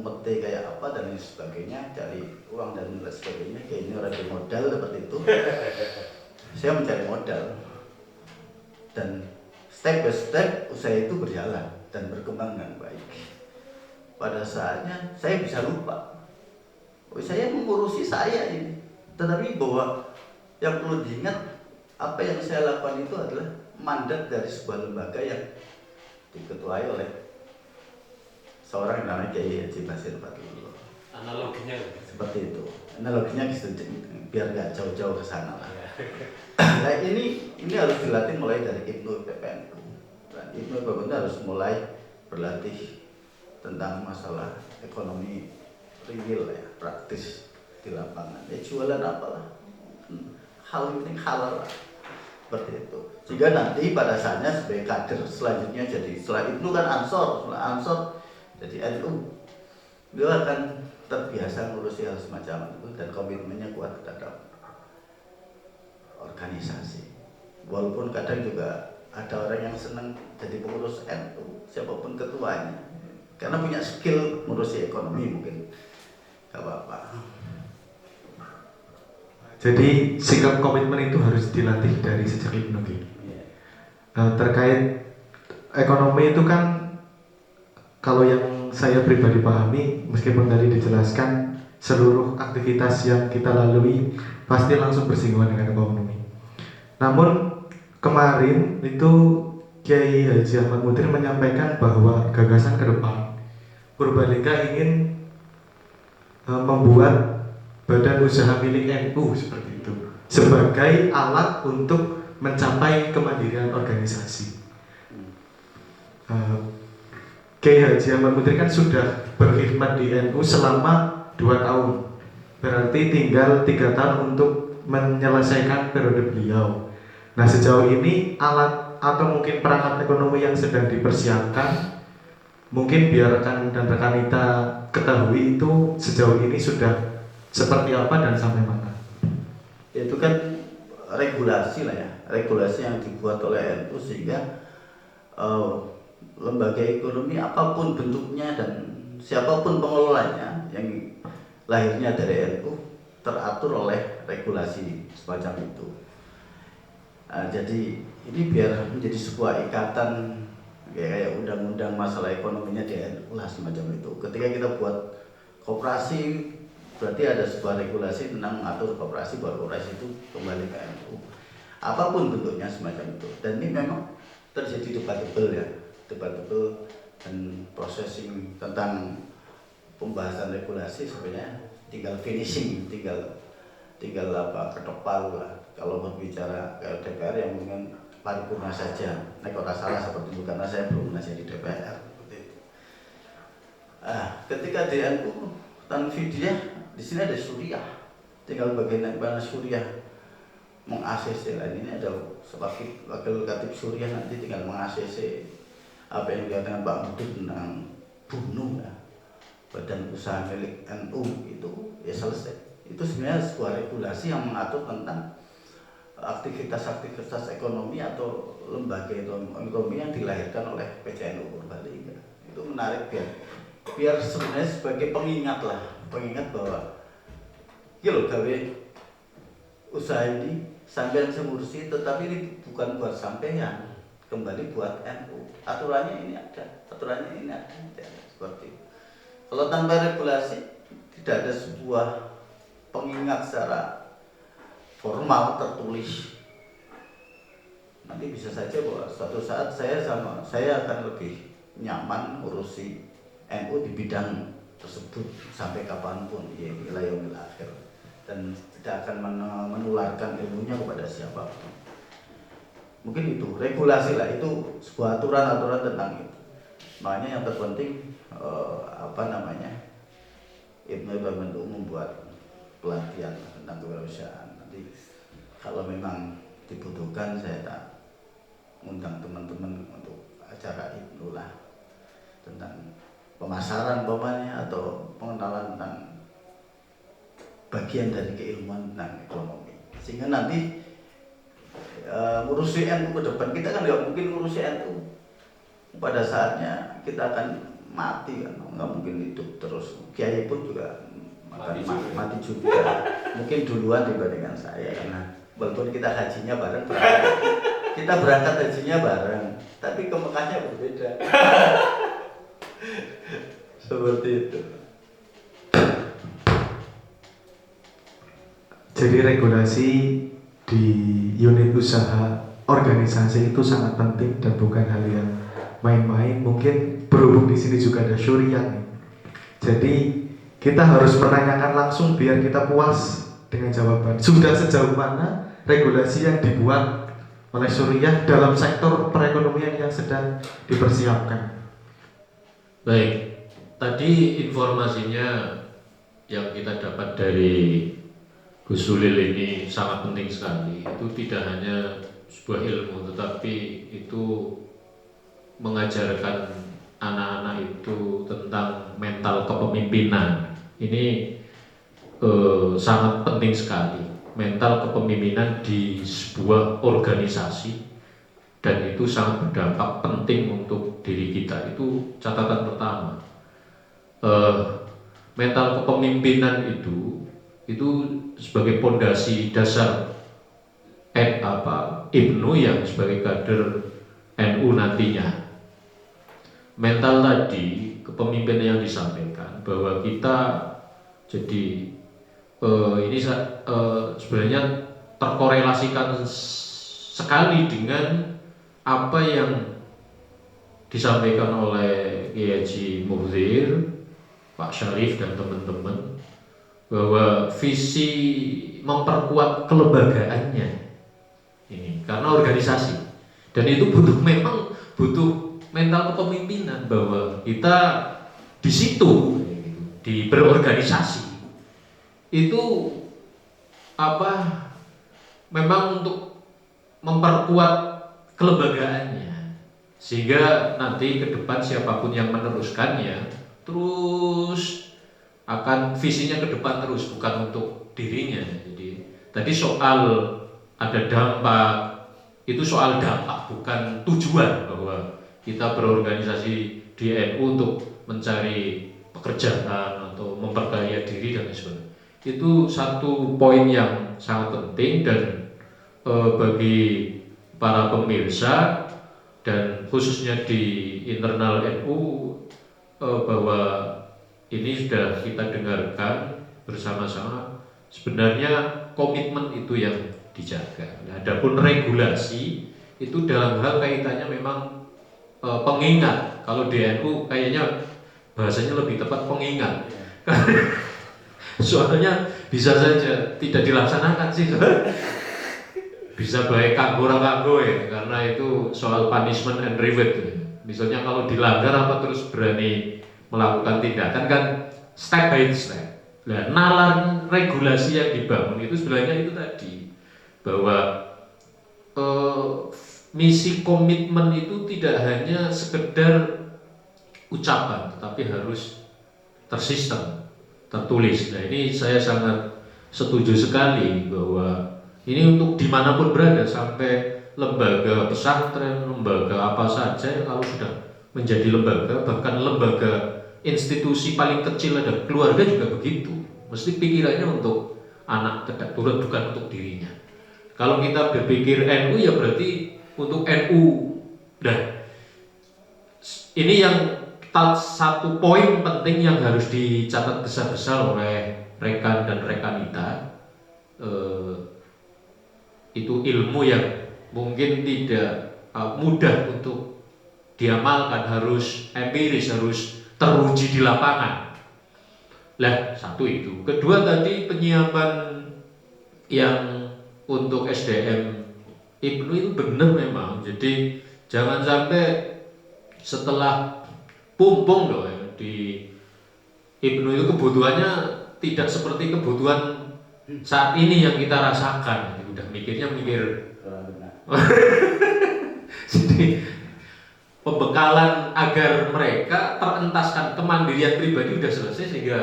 peti kayak apa dan lain sebagainya, cari uang dan lain sebagainya. Kayak ini orang modal seperti itu. Saya mencari modal dan step by step usaha itu berjalan dan berkembang dengan baik. Pada saatnya saya bisa lupa, saya mengurusi saya ini, tetapi bahwa yang perlu diingat, apa yang saya lakukan itu adalah mandat dari sebuah lembaga yang diketuai oleh seorang yang namanya Kiai Haji Basir Fatullah. Analoginya seperti itu, analoginya biar nggak jauh-jauh ke sana lah. Nah ini harus dilatih mulai dari Ibnu PPNU. Dan Ibnu PPNU harus mulai berlatih tentang masalah ekonomi real ya, praktis di lapangan. Ya jualan apalah, hal penting halal lah. Seperti itu. Jika nanti pada saatnya sebagai kader selanjutnya jadi, setelah itu kan Ansor jadi NU, dia akan terbiasa ngurusi hal semacam itu dan komitmennya kuat terhadap organisasi. Walaupun kadang juga ada orang yang senang jadi pengurus NU, siapapun ketuanya, karena punya skill ngurusi ekonomi mungkin, gak apa-apa. Jadi sikap komitmen itu harus dilatih dari sejak Ibnu. Terkait ekonomi itu kan, kalau yang saya pribadi pahami, meskipun tadi dijelaskan seluruh aktivitas yang kita lalui pasti langsung bersinggungan dengan ekonomi. Namun kemarin itu Kiai Haji Ahmad Mudhir menyampaikan bahwa gagasan ke depan Purbalingga ingin membuat badan usaha milik NU seperti itu sebagai alat untuk mencapai kemandirian organisasi. Kiai Haji Ahmad Mudhir kan sudah berkhidmat di NU selama 2 tahun, berarti tinggal 3 tahun untuk menyelesaikan periode beliau. Nah sejauh ini alat atau mungkin perangkat ekonomi yang sedang dipersiapkan, mungkin biar rekan dan rekanita ketahui itu sejauh ini sudah seperti apa dan sampai mana? Itu kan regulasi lah ya, regulasi yang dibuat oleh NU sehingga lembaga ekonomi apapun bentuknya dan siapapun pengelolanya yang lahirnya dari NU teratur oleh regulasi semacam itu. Jadi ini biar menjadi sebuah ikatan kayak undang-undang masalah ekonominya di NU lah semacam itu. Ketika kita buat koperasi, berarti ada sebuah regulasi tentang mengatur koperasi, bahwa koperasi itu kembali ke NU. Apapun bentuknya semacam itu. Dan ini memang terjadi debatable ya, debatable dan processing tentang pembahasan regulasi sebenarnya tinggal finishing, tinggal ketok palu lah. Kalau berbicara ke DPR yang mungkin paripurna saja, kalau salah seperti itu karena saya belum pernah jadi DPR seperti itu. Ketika di NU Tanfidiyah, di sini ada Suriah, tinggal bagian mana Suriah meng-ACC lah. Ini ada wakil katib Suriah, nanti tinggal meng-ACC apa yang dikatakan Pak Mudhir tentang bunuh ya, badan usaha milik NU itu ya selesai. Itu sebenarnya sebuah regulasi yang mengatur tentang aktivitas ekonomi atau lembaga ekonomi yang dilahirkan oleh PCNU Purbalingga. Itu menarik biar sebenarnya sebagai pengingat lah, pengingat bahwa gila gawe usaha ini sampean semursi, tetapi ini bukan buat sampean, kembali buat NU. Aturannya ini ada, seperti itu. Kalau tanpa regulasi tidak ada sebuah pengingat secara formal tertulis, nanti bisa saja bahwa suatu saat saya akan lebih nyaman ngurusi NU di bidang tersebut sampai kapanpun, ya ila yaumil akhir, dan tidak akan menularkan ilmunya kepada siapapun. Mungkin itu regulasi lah, itu sebuah aturan tentang itu. Makanya yang terpenting Ibnu PPNU membuat pelatihan tentang kewirausahaan. Nanti kalau memang dibutuhkan saya tak undang teman-teman untuk acara Ibnu lah, tentang pemasaran umpamanya atau pengenalan tentang bagian dari keilmuan tentang ekonomi, sehingga nanti ngurusi NU ke depan. Kita kan nggak mungkin ngurusi NU, pada saatnya kita akan mati kan, nggak mungkin hidup terus. Kiai pun juga Mati akan juga. mati juga. Mungkin duluan dibandingkan saya karena walaupun kita hajinya bareng, kita berangkat hajinya bareng, tapi ke Mekahnya berbeda. Seperti itu. Jadi regulasi di unit usaha organisasi itu sangat penting dan bukan hal yang main-main. Mungkin berhubung di sini juga ada syuriah nih. Jadi kita harus menanyakan langsung biar kita puas dengan jawaban. Sudah sejauh mana regulasi yang dibuat oleh syuriah dalam sektor perekonomian yang sedang dipersiapkan? Baik, tadi informasinya yang kita dapat dari Gus Sulil ini sangat penting sekali. Itu tidak hanya sebuah ilmu, tetapi itu mengajarkan anak-anak itu tentang mental kepemimpinan. Ini sangat penting sekali. Mental kepemimpinan di sebuah organisasi, dan itu sangat berdampak penting untuk diri kita. Itu catatan pertama. Mental kepemimpinan itu sebagai pondasi dasar Ibnu yang sebagai kader NU nantinya. Mental tadi, kepemimpinan yang disampaikan bahwa kita jadi ini sebenarnya terkorelasikan sekali dengan apa yang disampaikan oleh Kiai Haji Muhdzir, Pak Syarif dan teman-teman, bahwa visi memperkuat kelembagaannya ini karena organisasi, dan itu memang butuh mental kepemimpinan bahwa kita di situ di berorganisasi itu memang untuk memperkuat kelembagaannya, sehingga nanti ke depan siapapun yang meneruskannya terus akan visinya ke depan terus, bukan untuk dirinya. Jadi tadi soal ada dampak, itu soal dampak bukan tujuan, bahwa kita berorganisasi di NU untuk mencari pekerjaan atau memperkaya diri dan sebagainya. Itu satu poin yang sangat penting, dan bagi para pemirsa dan khususnya di internal NU bahwa ini sudah kita dengarkan bersama-sama. Sebenarnya komitmen itu yang dijaga. Nah, adapun regulasi itu dalam hal kaitannya memang pengingat. Kalau di NU kayaknya bahasanya lebih tepat pengingat. Soalnya bisa saja tidak dilaksanakan sih. Bisa baik kanggo ya, karena itu soal punishment and reward. Misalnya kalau dilanggar apa terus berani melakukan tindakan, kan step by step. Nah, nalar regulasi yang dibangun itu sebenarnya itu tadi, bahwa misi komitmen itu tidak hanya sekedar ucapan, tetapi harus tersistem, tertulis. Nah, ini saya sangat setuju sekali bahwa ini untuk dimanapun berada, sampai lembaga pesantren, lembaga apa saja, kalau sudah menjadi lembaga, bahkan lembaga institusi paling kecil ada keluarga juga begitu, mesti pikirannya untuk anak tegak turun, bukan untuk dirinya. Kalau kita berpikir NU ya berarti untuk NU. Nah, ini yang satu poin penting yang harus dicatat besar-besar oleh rekan dan rekanita. Itu ilmu yang mungkin tidak mudah untuk diamalkan, harus empiris, harus teruji di lapangan. Lah, satu itu. Kedua tadi penyiapan yang untuk SDM Ibnu itu benar memang. Jadi jangan sampai setelah pumpung loh ya, di Ibnu itu kebutuhannya tidak seperti kebutuhan saat ini yang kita rasakan. Jadi udah mikir jadi pembekalan agar mereka terentaskan kemandirian pribadi udah selesai, sehingga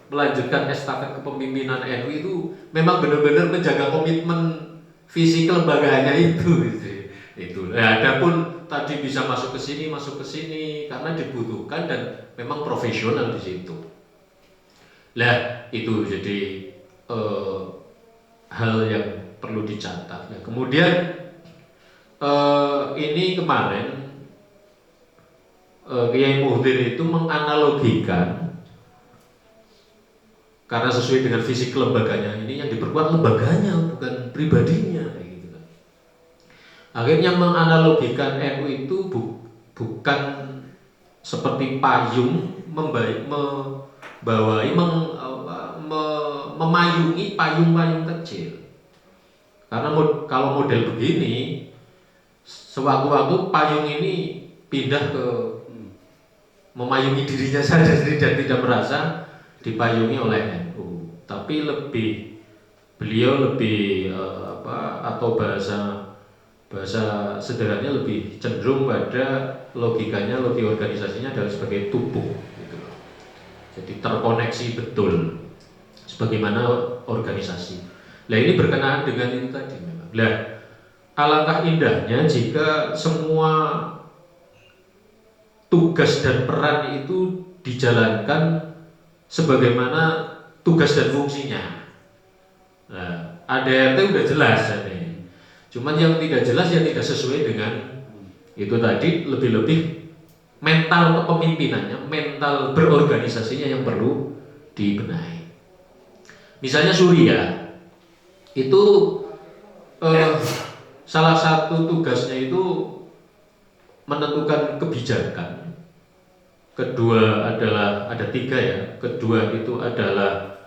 melanjutkan estafet kepemimpinan NU itu memang benar-benar menjaga komitmen visi kelembagaannya itu. Itu. Nah, adapun tadi bisa masuk ke sini karena dibutuhkan dan memang profesional di situ. Lah itu jadi hal yang perlu dicatat. Nah, kemudian ini kemarin Kiai Muhdir itu menganalogikan, karena sesuai dengan visi kelembaganya, ini yang diperkuat lembaganya bukan pribadinya gitu. Akhirnya menganalogikan NU itu bukan seperti payung memayungi payung-payung kecil. Karena kalau model begini, sewaktu-waktu payung ini pindah ke memayungi dirinya saja sendiri dan tidak merasa dipayungi oleh NU. Tapi beliau lebih atau bahasa sederhananya lebih cenderung pada logikanya, logi organisasinya adalah sebagai tubuh gitu. Jadi terkoneksi betul sebagaimana organisasi. Nah, ini berkenaan dengan itu tadi memang. Nah, alangkah indahnya jika semua tugas dan peran itu dijalankan sebagaimana tugas dan fungsinya. Nah, ADRT udah jelas ini. Cuman yang tidak jelas yang tidak sesuai dengan itu tadi, lebih-lebih mental kepemimpinannya, mental berorganisasinya yang perlu dibenahi. Misalnya Suriah itu salah satu tugasnya itu menentukan kebijakan. Kedua adalah ada 3 ya. Kedua itu adalah